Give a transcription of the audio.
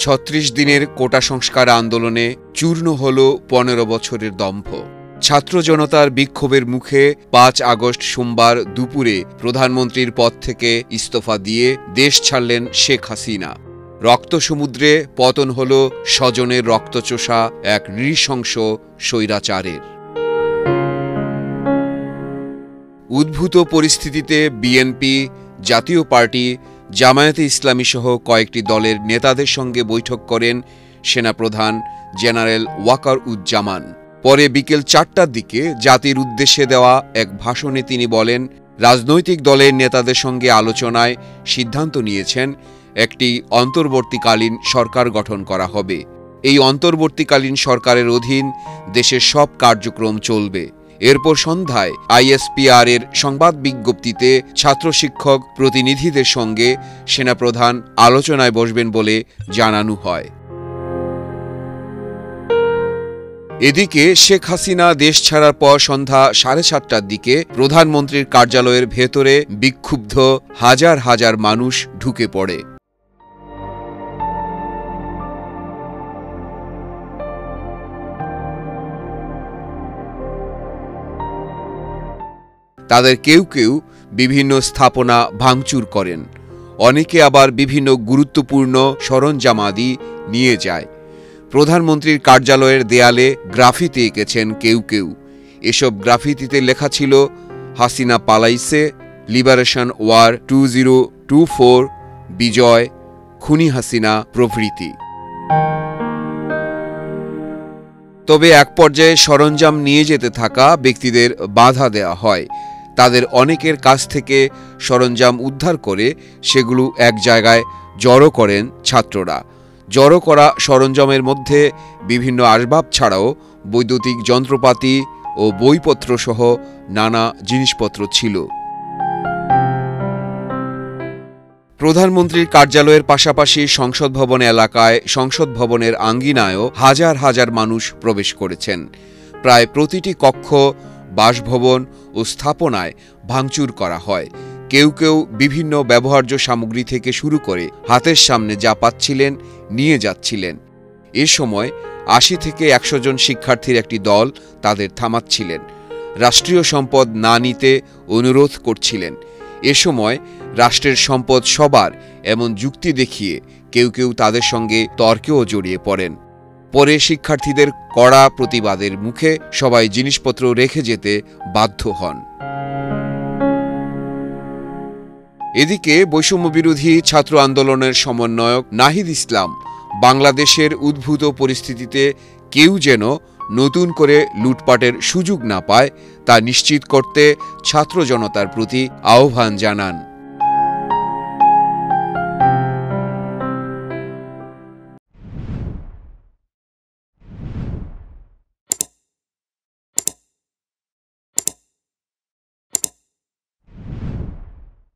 ৩৬ দিনের কোটা সংস্কার আন্দোলনে চূর্ণ হল ১৫ বছরের দম্ভ। ছাত্র জনতার বিক্ষোভের মুখে ৫ আগস্ট সোমবার দুপুরে প্রধানমন্ত্রীর পদ থেকে ইস্তফা দিয়ে দেশ ছাড়লেন শেখ হাসিনা। রক্তসমুদ্রে পতন হল স্বজনের রক্তচোষা এক নৃশংস স্বৈরাচারের। উদ্ভূত পরিস্থিতিতে বিএনপি, জাতীয় পার্টি, জামায়াতে ইসলামী সহ কয়েকটি দলের নেতাদের সঙ্গে বৈঠক করেন সেনাপ্রধান জেনারেল ওয়াকারুজ্জামান। পরে বিকেল ৪টার দিকে জাতির উদ্দেশ্যে দেওয়া এক ভাষণে তিনি বলেন, রাজনৈতিক দলের নেতাদের সঙ্গে আলোচনায় সিদ্ধান্ত নিয়েছেন একটি অন্তর্বর্তীকালীন সরকার গঠন করা হবে। এই অন্তর্বর্তীকালীন সরকারের অধীন দেশের সব কার্যক্রম চলবে। এরপর সন্ধ্যায় আইএসপিআর এর সংবাদ বিজ্ঞপ্তিতে ছাত্র শিক্ষক প্রতিনিধিদের সঙ্গে সেনাপ্রধান আলোচনায় বসবেন বলে জানানো হয়। এদিকে শেখ হাসিনা দেশ ছাড়ার পর সন্ধ্যা ৭:৩০টার দিকে প্রধানমন্ত্রীর কার্যালয়ের ভেতরে বিক্ষুব্ধ হাজার হাজার মানুষ ঢুকে পড়ে। তাদের কেউ কেউ বিভিন্ন স্থাপনা ভাঙচুর করেন, অনেকে আবার বিভিন্ন গুরুত্বপূর্ণ সরঞ্জামাদি নিয়ে যায়। প্রধানমন্ত্রীর কার্যালয়ের দেয়ালে গ্রাফিতি এঁকেছেন কেউ কেউ। এসব গ্রাফিতিতে লেখা ছিল, হাসিনা পালাইছে, লিবারেশন ওয়ার 2024, বিজয়, খুনি হাসিনা প্রভৃতি। তবে এক পর্যায়ে সরঞ্জাম নিয়ে যেতে থাকা ব্যক্তিদের বাধা দেওয়া হয়। তাদের অনেকের কাছ থেকে সরঞ্জাম উদ্ধার করে সেগুলো এক জায়গায় জড়ো করেন ছাত্ররা। জড়ো করা সরঞ্জামের মধ্যে বিভিন্ন আসবাব ছাড়াও বৈদ্যুতিক যন্ত্রপাতি ও বইপত্র সহ নানা জিনিসপত্র ছিল। প্রধানমন্ত্রীর কার্যালয়ের পাশাপাশি সংসদ ভবন এলাকায় সংসদ ভবনের আঙ্গিনায়ও হাজার হাজার মানুষ প্রবেশ করেছেন। প্রায় প্রতিটি কক্ষ, বাসভবন ও স্থাপনায় ভাঙচুর করা হয়। কেউ কেউ বিভিন্ন ব্যবহার্য সামগ্রী থেকে শুরু করে হাতের সামনে যা পাচ্ছিলেন নিয়ে যাচ্ছিলেন। এ সময় ৮০ থেকে ১০০ জন শিক্ষার্থীর একটি দল তাদের থামাচ্ছিলেন, রাষ্ট্রীয় সম্পদ না নিতে অনুরোধ করছিলেন। এ সময় রাষ্ট্রের সম্পদ সবার এমন যুক্তি দেখিয়ে কেউ কেউ তাদের সঙ্গে তর্কেও জড়িয়ে পড়েন। পরে শিক্ষার্থীদের কড়া প্রতিবাদের মুখে সবাই জিনিসপত্র রেখে যেতে বাধ্য হন। এদিকে বৈষম্যবিরোধী ছাত্র আন্দোলনের সমন্বয়ক নাহিদ ইসলাম বাংলাদেশের উদ্ভূত পরিস্থিতিতে কেউ যেন নতুন করে লুটপাটের সুযোগ না পায় তা নিশ্চিত করতে ছাত্র জনতার প্রতি আহ্বান জানান।